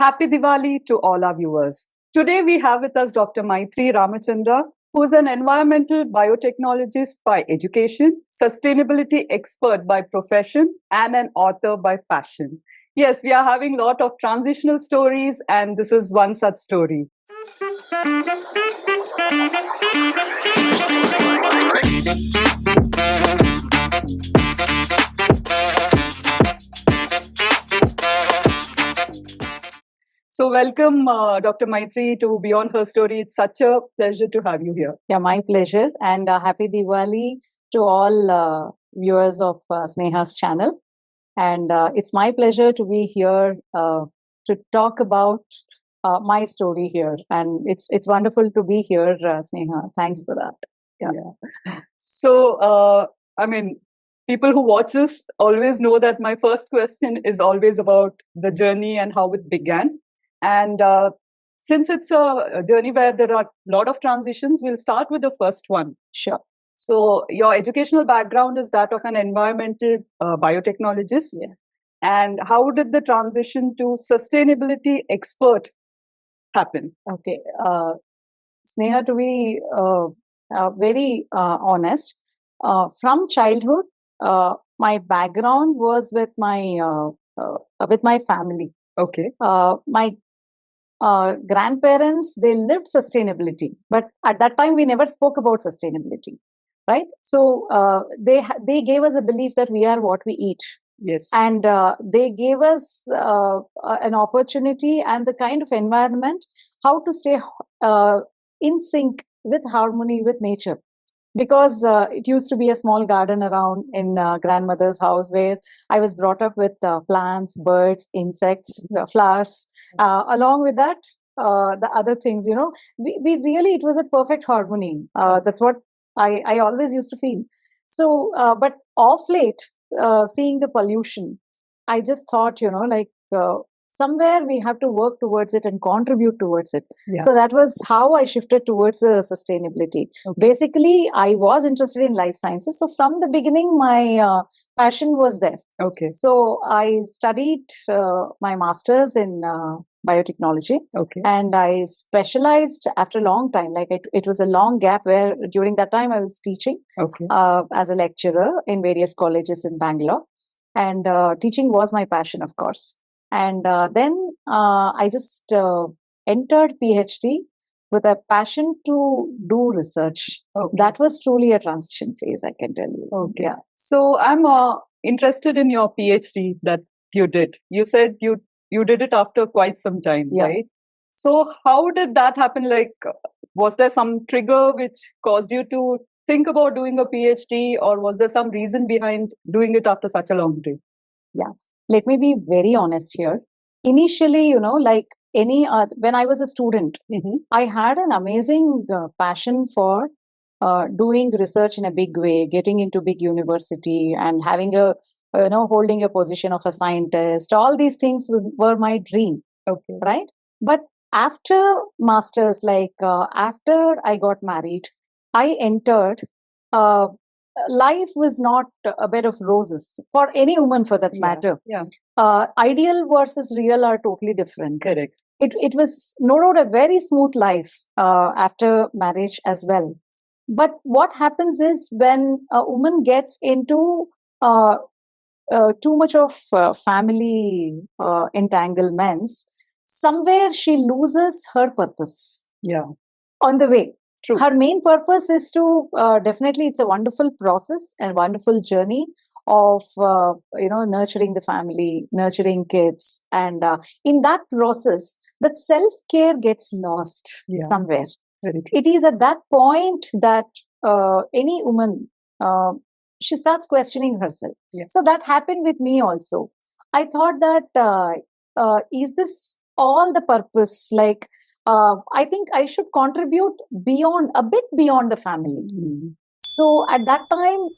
Happy Diwali to all our viewers. Today we have with us Dr. Mythri Ramachandra, who is an environmental biotechnologist by education, sustainability expert by profession, and an author by passion. Yes, we are having a lot of transitional stories, and this is one such story. So welcome, Dr. Mythri, to Beyond Her Story. It's such a pleasure to have you here. Yeah, my pleasure. And happy Diwali to all viewers of Sneha's channel. And it's my pleasure to be here to talk about my story here. And it's wonderful to be here, Sneha. Thanks for that. Yeah. So, people who watch us always know that my first question is always about the journey and how it began. And since it's a journey where there are a lot of transitions, we'll start with the first one. Sure. So your educational background is that of an environmental biotechnologist. Yeah. And how did the transition to sustainability expert happen? Okay. Sneha, to be very honest, from childhood, my background was with my family. Okay. My grandparents, they lived sustainability, but at that time we never spoke about sustainability, right? So they gave us a belief that we are what we eat. Yes. And they gave us an opportunity and the kind of environment how to stay in sync with harmony with nature. Because it used to be a small garden around in grandmother's house where I was brought up with plants, birds, insects, flowers. Along with that, the other things, we really, it was a perfect harmony. That's what I always used to feel. So, but off late, seeing the pollution, I just thought, somewhere we have to work towards it and contribute towards it. Yeah. So that was how I shifted towards sustainability. Okay. Basically, I was interested in life sciences. So from the beginning, my passion was there. Okay. So I studied my master's in biotechnology. Okay. And I specialized after a long time. Like it was a long gap where during that time I was teaching Okay. as a lecturer in various colleges in Bangalore. And teaching was my passion, of course. And then I just entered PhD with a passion to do research. Okay. That was truly a transition phase, I can tell you. Okay. Yeah. So I'm interested in your PhD that you did. You said you did it after quite some time, Yeah. right? So how did that happen? Like, was there some trigger which caused you to think about doing a PhD, or was there some reason behind doing it after such a long day? Yeah. Let me be very honest here. Initially, like any when I was a student, I had an amazing passion for doing research in a big way, getting into big university and having holding a position of a scientist. All these things were my dream. Okay. Right. But after masters, after I got married, I entered life was not a bed of roses for any woman for that matter. Yeah. Ideal versus real are totally different. Correct. It was no doubt a very smooth life after marriage as well. But what happens is when a woman gets into too much of family entanglements, somewhere she loses her purpose. Yeah. On the way. True. Her main purpose is to definitely, it's a wonderful process and wonderful journey of nurturing the family, nurturing kids, and in that process, that self-care gets lost somewhere. It is at that point that any woman she starts questioning herself. Yeah. So that happened with me also. I thought that is this all the purpose? Like I think I should contribute a bit beyond the family. So at that time,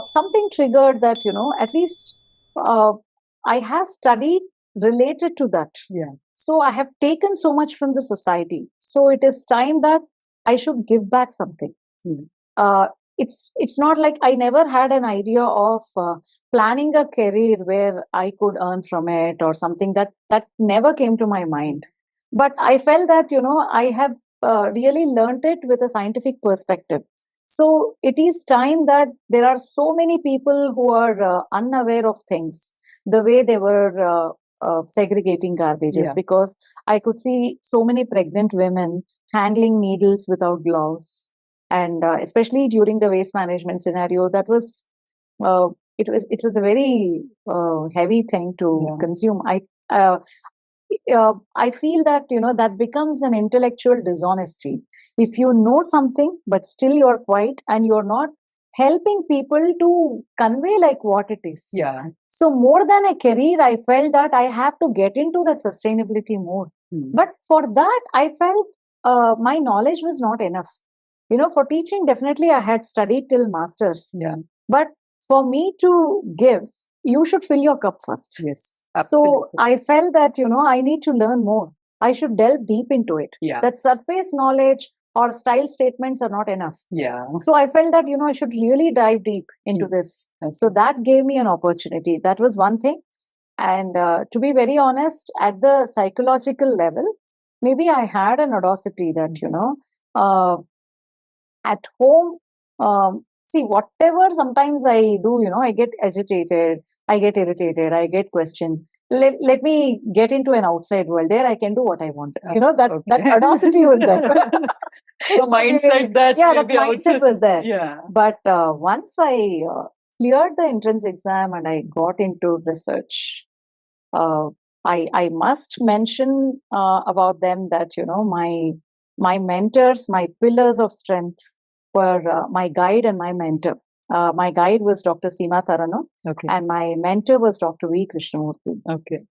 something triggered that, at least I have studied related to that. Yeah. So I have taken so much from the society. So it is time that I should give back something. it's not like I never had an idea of planning a career where I could earn from it or something. That never came to my mind. But I felt that I have really learnt it with a scientific perspective. So it is time that there are so many people who are unaware of things, the way they were segregating garbages, Yeah. because I could see so many pregnant women handling needles without gloves, and especially during the waste management scenario, that was it was a very heavy thing to Yeah. consume. I feel that that becomes an intellectual dishonesty if you know something but still you're quiet and you're not helping people to convey like what it is. Yeah. So more than a career, I felt that I have to get into that sustainability mode. But for that, I felt my knowledge was not enough. For teaching, definitely I had studied till masters. Yeah. But for me to give, you should fill your cup first. Yes. So Absolutely. I felt that, I need to learn more. I should delve deep into it. Yeah. That surface knowledge or style statements are not enough. Yeah. So I felt that, I should really dive deep into this. So that gave me an opportunity. That was one thing. And to be very honest, at the psychological level, maybe I had an audacity that, uh, at home, see, whatever sometimes I do, I get agitated, I get irritated, I get questioned. Let me get into an outside world. There I can do what I want. That audacity was there. The mindset that yeah, will that be mindset outside. was there. Yeah. But once I cleared the entrance exam and I got into research, uh, I must mention about them that my mentors, my pillars of strength were my guide and my mentor. My guide was Dr. Seema Tharano, Okay. and my mentor was Dr. V. Krishnamurthy. Okay.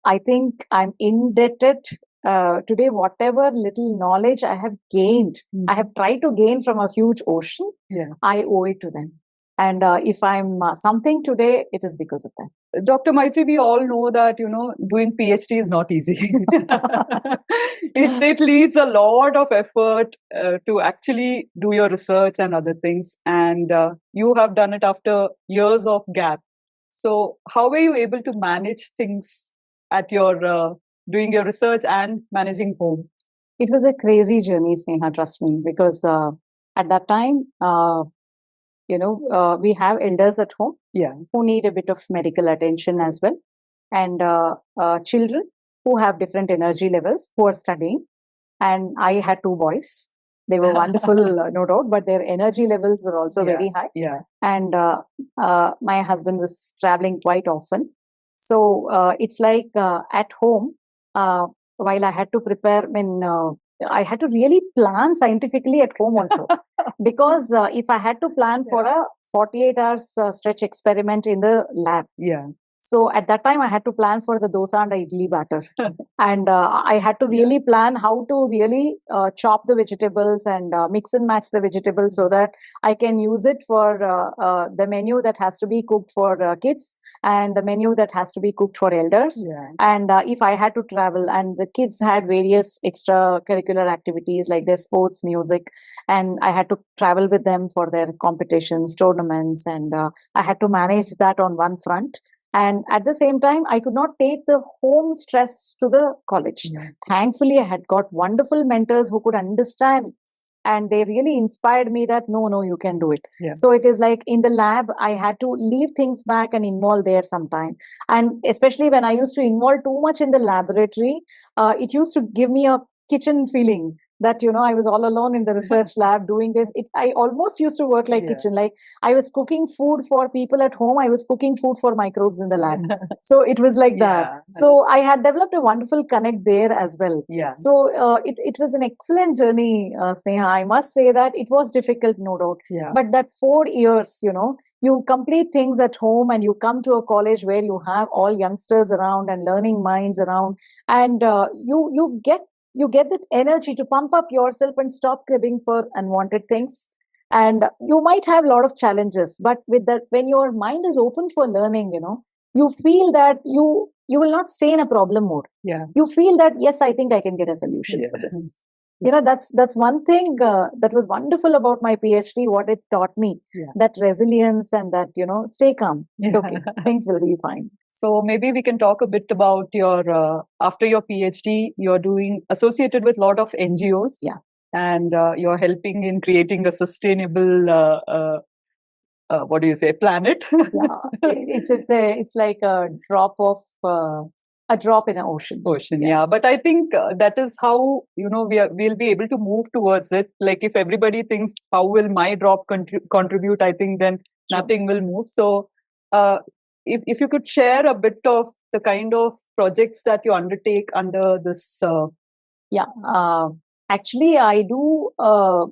I think I'm indebted today, whatever little knowledge I have gained, I have tried to gain from a huge ocean. Yeah. I owe it to them. And if I'm something today, it is because of them. Dr. Mythri, we all know that, doing PhD is not easy. it needs a lot of effort to actually do your research and other things. And you have done it after years of gap. So how were you able to manage things at your doing your research and managing home? It was a crazy journey, Sneha, trust me, because at that time, we have elders at home who need a bit of medical attention as well, and children who have different energy levels who are studying. And I had two boys. They were wonderful, no doubt, but their energy levels were also very high. Yeah. And my husband was traveling quite often. So it's like at home, while I had to prepare, I had to really plan scientifically at home also. Because if I had to plan for a 48 hours stretch experiment in the lab, so at that time I had to plan for the dosa and idli batter. And I had to really plan how to really chop the vegetables and mix and match the vegetables so that I can use it for the menu that has to be cooked for kids and the menu that has to be cooked for elders. And if I had to travel, and the kids had various extracurricular activities like their sports, music, and I had to travel with them for their competitions, tournaments, and I had to manage that on one front. And at the same time, I could not take the home stress to the college. Thankfully, I had got wonderful mentors who could understand, and they really inspired me that no, you can do it. So it is like in the lab, I had to leave things back and involve there sometime. And especially when I used to involve too much in the laboratory, it used to give me a kitchen feeling that I was all alone in the research lab doing this. I almost used to work like kitchen, like I was cooking food for people at home, I was cooking food for microbes in the lab. So it was like that. So I had developed a wonderful connect there as well. So it was an excellent journey, Sneha. I must say that it was difficult, no doubt. But that 4 years, you complete things at home and you come to a college where you have all youngsters around and learning minds around, and you get that energy to pump up yourself and stop cribbing for unwanted things. And you might have a lot of challenges, but with that, when your mind is open for learning, you feel that you will not stay in a problem mode. You feel that, yes, I think I can get a solution for this. That's one thing that was wonderful about my PhD, what it taught me, that resilience and that, stay calm. It's okay. Things will be fine. So maybe we can talk a bit about your, after your PhD, you're doing associated with a lot of NGOs. Yeah. And you're helping in creating a sustainable, what do you say, planet? It's like a drop in an ocean. Yeah. But I think that is how, we'll be able to move towards it. Like if everybody thinks, how will my drop contribute? I think then nothing will move. So if you could share a bit of the kind of projects that you undertake under this. Actually, I do a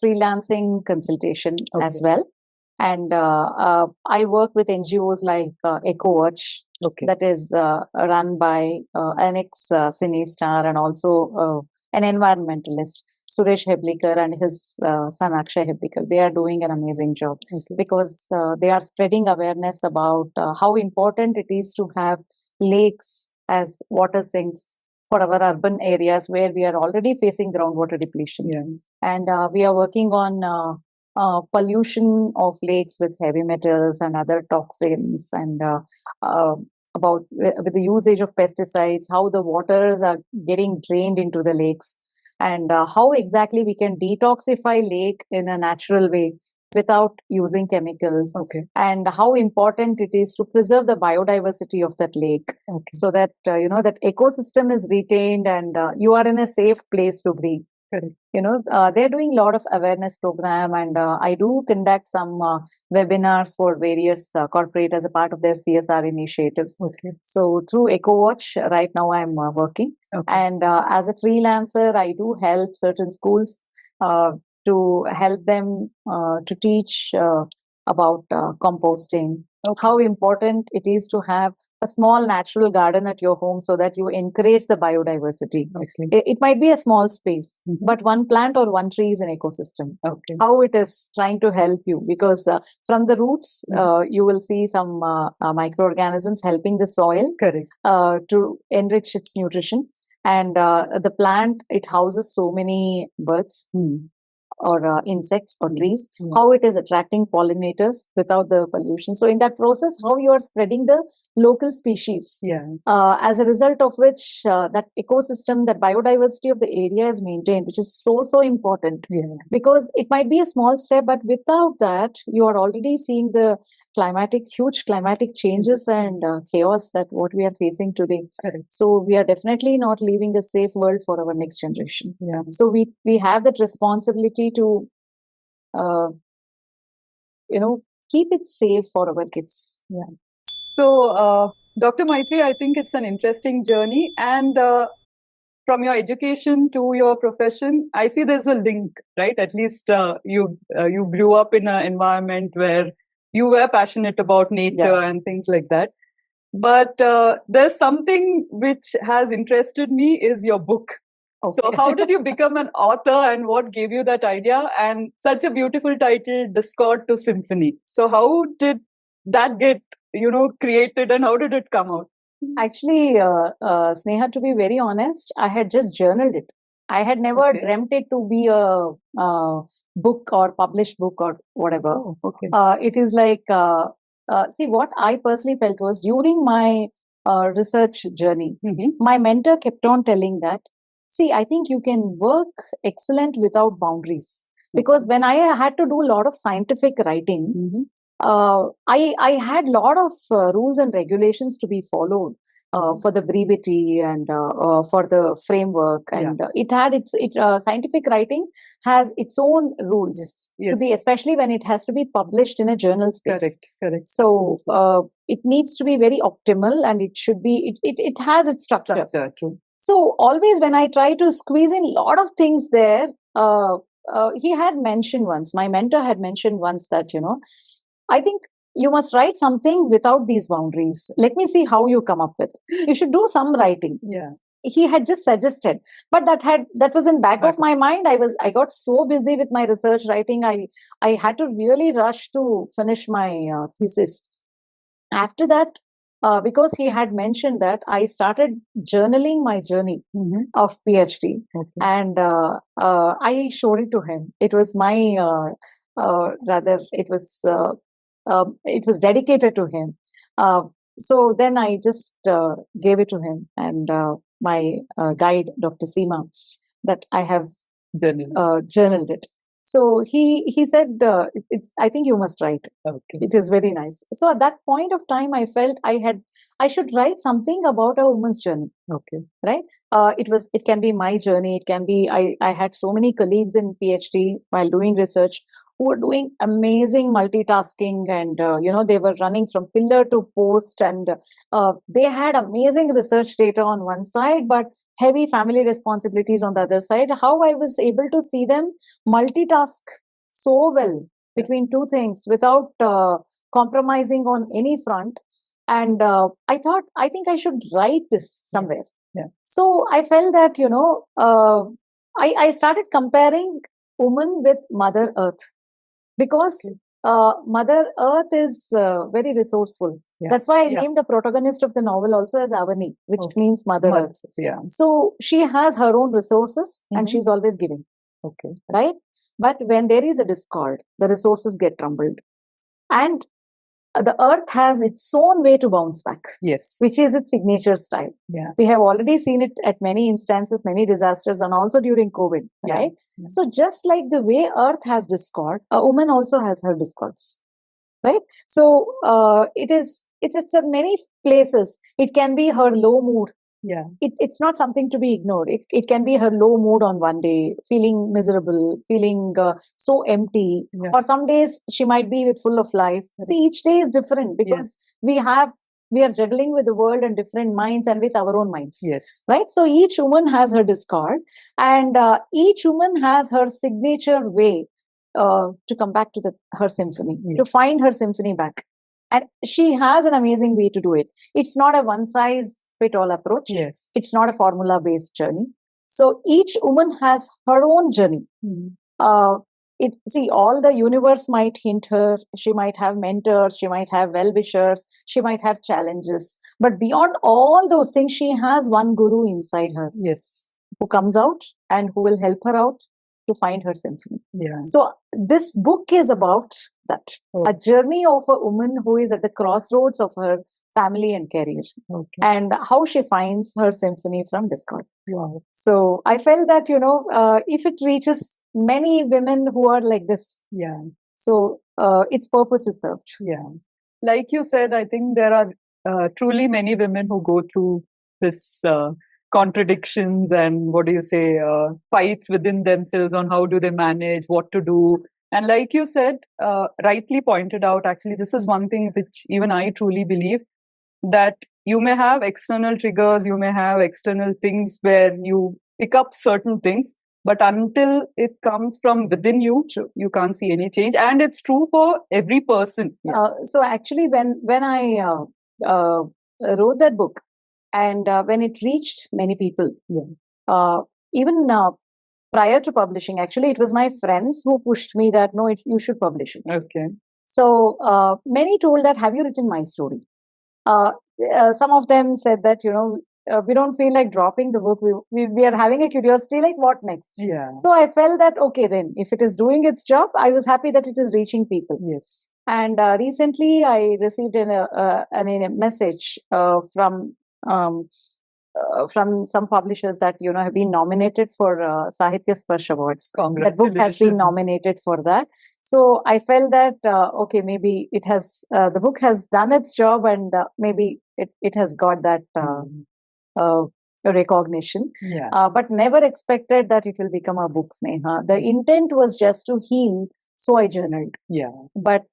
freelancing consultation as well. And I work with NGOs like Ecowatch, that is run by an ex-cine star and also an environmentalist, Suresh Heblikar, and his son Akshay Heblikar. They are doing an amazing job because they are spreading awareness about how important it is to have lakes as water sinks for our urban areas where we are already facing groundwater depletion. And we are working on pollution of lakes with heavy metals and other toxins, and about with the usage of pesticides, how the waters are getting drained into the lakes, and how exactly we can detoxify lake in a natural way without using chemicals, and how important it is to preserve the biodiversity of that lake, so that that ecosystem is retained and you are in a safe place to breathe. They're doing a lot of awareness program, and I do conduct some webinars for various corporate as a part of their CSR initiatives. So through Ecowatch, right now I'm working, and as a freelancer, I do help certain schools to help them to teach about composting, how important it is to have a small natural garden at your home so that you encourage the biodiversity. It might be a small space, but one plant or one tree is an ecosystem. How it is trying to help you, because from the roots, you will see some microorganisms helping the soil to enrich its nutrition. And the plant, it houses so many birds or insects or trees, how it is attracting pollinators without the pollution. So in that process, how you are spreading the local species, as a result of which that ecosystem, that biodiversity of the area is maintained, which is so important. Because it might be a small step, but without that, you are already seeing the huge climatic changes and chaos that what we are facing today. So we are definitely not leaving a safe world for our next generation. So we have that responsibility to keep it safe for our kids. So Dr. Mythri, I think it's an interesting journey, and from your education to your profession, I see there's a link, right? At least you grew up in an environment where you were passionate about nature and things like that. But there's something which has interested me is your book. So how did you become an author, and what gave you that idea? And such a beautiful title, Discord to Symphony. So how did that get, created, and how did it come out? Actually, Sneha, to be very honest, I had just journaled it. I had never dreamt it to be a book or published book or whatever. It is like, see, what I personally felt was during my research journey, my mentor kept on telling that, see, I think you can work excellent without boundaries. Because when I had to do a lot of scientific writing, I had a lot of rules and regulations to be followed for the brevity and for the framework, and it had scientific writing has its own rules to be, especially when it has to be published in a journal space. Correct. So it needs to be very optimal, and it should be it has its structure. True. So always when I try to squeeze in a lot of things there, he had mentioned once, my mentor had mentioned once that, I think you must write something without these boundaries. Let me see how you come up with. You should do some writing. He had just suggested, but that was in back of my mind. I got so busy with my research writing. I had to really rush to finish my thesis. After that, because he had mentioned that I started journaling my journey of PhD, and I showed it to him. It was my rather it was dedicated to him. So then I just gave it to him, and my guide, Dr. Seema, that I have journaled it. So he said, "It's. I think you must write. It is very nice." So at that point of time, I felt I should write something about a woman's journey. Right. It can be my journey. It can be I had so many colleagues in PhD while doing research who were doing amazing multitasking, and they were running from pillar to post, and they had amazing research data on one side, but heavy family responsibilities on the other side. How I was able to see them multitask so well between two things without compromising on any front. And I thought, I think I should write this somewhere. So I felt that, I started comparing woman with Mother Earth, because Mother Earth is very resourceful. That's why I named the protagonist of the novel also as Avani, which means Mother Earth. So she has her own resources, and she's always giving. Right? But when there is a discord, the resources get crumbled. And the earth has its own way to bounce back, which is its signature style. We have already seen it at many instances, many disasters, and also during COVID, right? So just like the way earth has discord, a woman also has her discords, right? So it's at many places. It can be her low mood. It's not something to be ignored. It can be her low mood on one day, feeling miserable, feeling so empty, or some days she might be with full of life. See, each day is different, because we are juggling with the world and different minds, and with our own minds. Right. So each woman has her discord, and each woman has her signature way to come back to her symphony, to find her symphony back. And she has an amazing way to do it. It's not a one-size-fit-all approach. It's not a formula-based journey. So each woman has her own journey. All the universe might hint her. She might have mentors. She might have well-wishers. She might have challenges. But beyond all those things, she has one guru inside her. Who comes out and who will help her out to find her symphony. So this book is about that. A journey of a woman who is at the crossroads of her family and career, and how she finds her symphony from discord. So I felt that, if it reaches many women who are like this, so its purpose is served. Like you said, I think there are truly many women who go through this contradictions and fights within themselves on how do they manage, what to do. And like you said, rightly pointed out, actually, this is one thing which even I truly believe, that you may have external triggers, you may have external things where you pick up certain things, but until it comes from within you, you can't see any change. And it's true for every person. So actually, when I wrote that book, and when it reached many people, even prior to publishing, actually, it was my friends who pushed me that, no, you should publish it. So many told that, have you written my story? Some of them said that, we don't feel like dropping the book. We are having a curiosity, like what next? So I felt that, okay, then if it is doing its job, I was happy that it is reaching people. And recently I received a message from some publishers that have been nominated for Sahitya Sparsh Awards. That book has been nominated for that. So I felt that okay, maybe it has the book has done its job, and maybe it has got that recognition. But never expected that it will become a book, Sneha. The intent was just to heal, so I journaled. But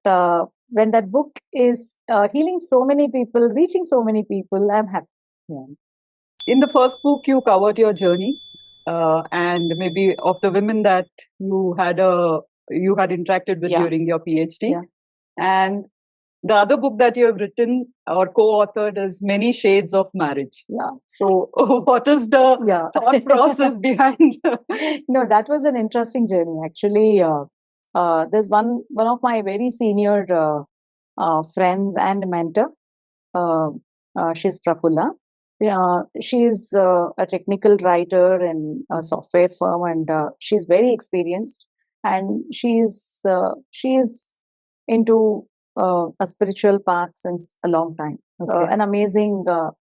when that book is healing so many people, reaching so many people, I'm happy. In the first book, you covered your journey, and maybe of the women that you had interacted with during your PhD. And the other book that you have written or co-authored is Many Shades of Marriage. So what is the thought process behind? No, that was an interesting journey. Actually, there's one of my very senior friends and mentor. she's Prafulla. She's a technical writer in a software firm, and she's very experienced. And she's into a spiritual path since a long time. Okay. An amazing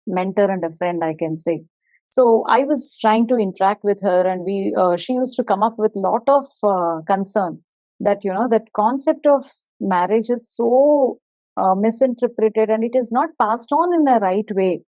mentor and a friend, I can say. So I was trying to interact with her, and she used to come up with a lot of concern that that concept of marriage is so misinterpreted, and it is not passed on in a right way.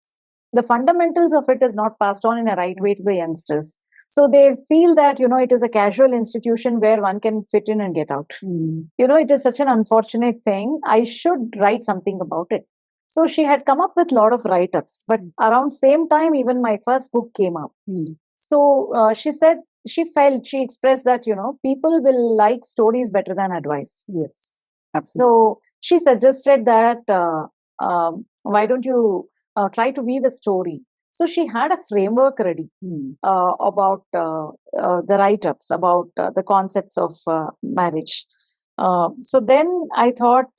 The fundamentals of it is not passed on in a right way to the youngsters. So they feel that it is a casual institution where one can fit in and get out. It is such an unfortunate thing. I should write something about it. So she had come up with a lot of write-ups, but around same time, even my first book came up. So she said, she expressed that people will like stories better than advice. Yes, absolutely. So she suggested that why don't you try to weave a story. So she had a framework ready about the write-ups, about the concepts of marriage. So then I thought,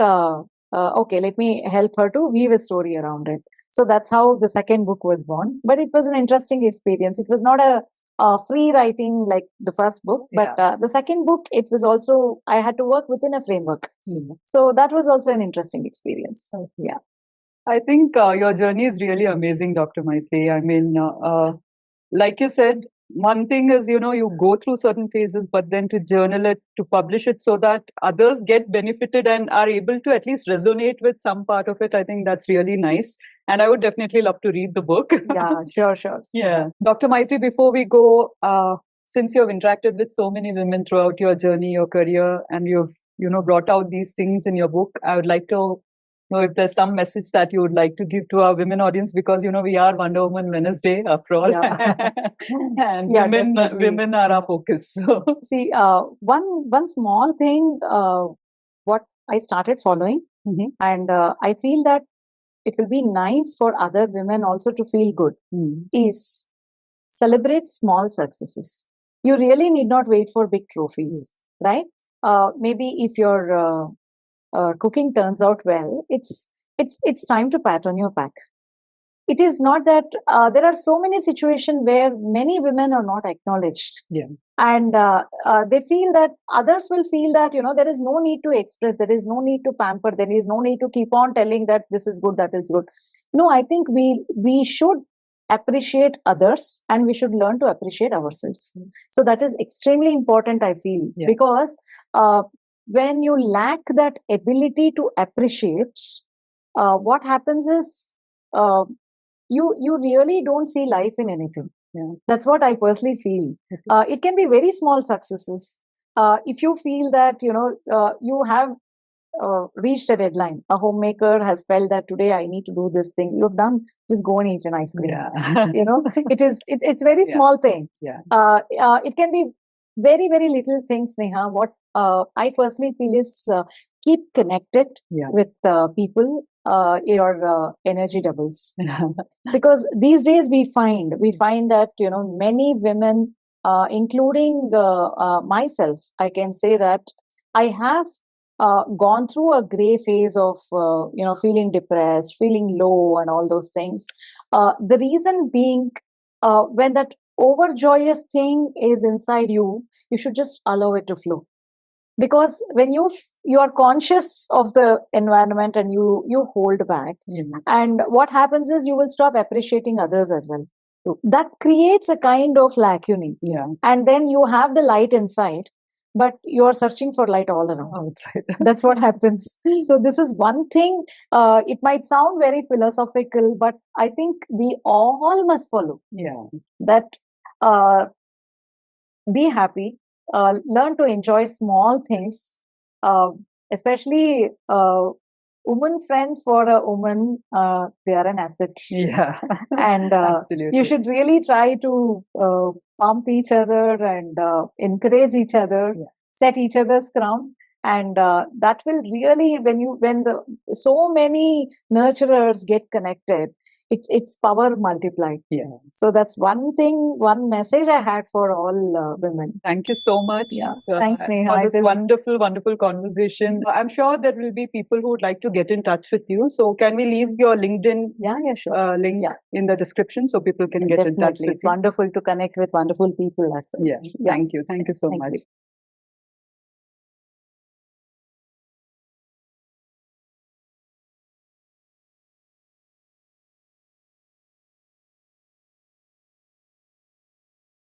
okay, let me help her to weave a story around it. So that's how the second book was born. But it was an interesting experience. It was not a free writing like the first book, but the second book, it was also, I had to work within a framework. So that was also an interesting experience. Yeah. I think your journey is really amazing, Dr. Mythri. I mean, like you said, one thing is, you go through certain phases, but then to journal it, to publish it so that others get benefited and are able to at least resonate with some part of it. I think that's really nice. And I would definitely love to read the book. Yeah, sure. Yeah. Dr. Mythri, before we go, since you've interacted with so many women throughout your journey, your career, and you've, brought out these things in your book, I would like to know if there's some message that you would like to give to our women audience, because we are Wonder Woman Wednesday after all, and women are our focus. So. See, one small thing, what I started following, and I feel that it will be nice for other women also to feel good, is celebrate small successes. You really need not wait for big trophies, right? Maybe if your cooking turns out well, it's time to pat on your back. It is not that there are so many situations where many women are not acknowledged, and they feel that others will feel that there is no need to express, there is no need to pamper, there is no need to keep on telling that this is good, that is good. No, I think we should appreciate others, and we should learn to appreciate ourselves. So that is extremely important, I feel, because when you lack that ability to appreciate, what happens is you really don't see life in anything. That's what I personally feel. It can be very small successes. If you feel that you have reached a deadline, a homemaker has felt that today I need to do this thing, you've done, just go and eat an ice cream. It's very small thing. It can be very, very little things, Neha. What I personally feel is keep connected with people. Your energy doubles. Because these days we find that many women, including myself, I can say that I have gone through a gray phase of feeling depressed, feeling low, and all those things. The reason being, when that overjoyous thing is inside you, you should just allow it to flow. Because when you are conscious of the environment and you hold back, and what happens is you will stop appreciating others as well. That creates a kind of lacunae, and then you have the light inside, but you are searching for light all around outside. That's what happens. So this is one thing. It might sound very philosophical, but I think we all must follow. That be happy. Learn to enjoy small things, especially woman friends. For a woman, they are an asset. And you should really try to pump each other and encourage each other, set each other's ground, and that will really, when so many nurturers get connected, it's power multiplied. Yeah. So that's one thing, one message I had for all women. Thank you so much. Yeah. Thanks, Neha. For this It is- wonderful, wonderful conversation. I'm sure there will be people who would like to get in touch with you. So can we leave your LinkedIn Yeah, sure. link in the description so people can get in touch Definitely. with It's you? wonderful to connect with wonderful people as well. Yeah. Thank you. Thank you so Thank much. you.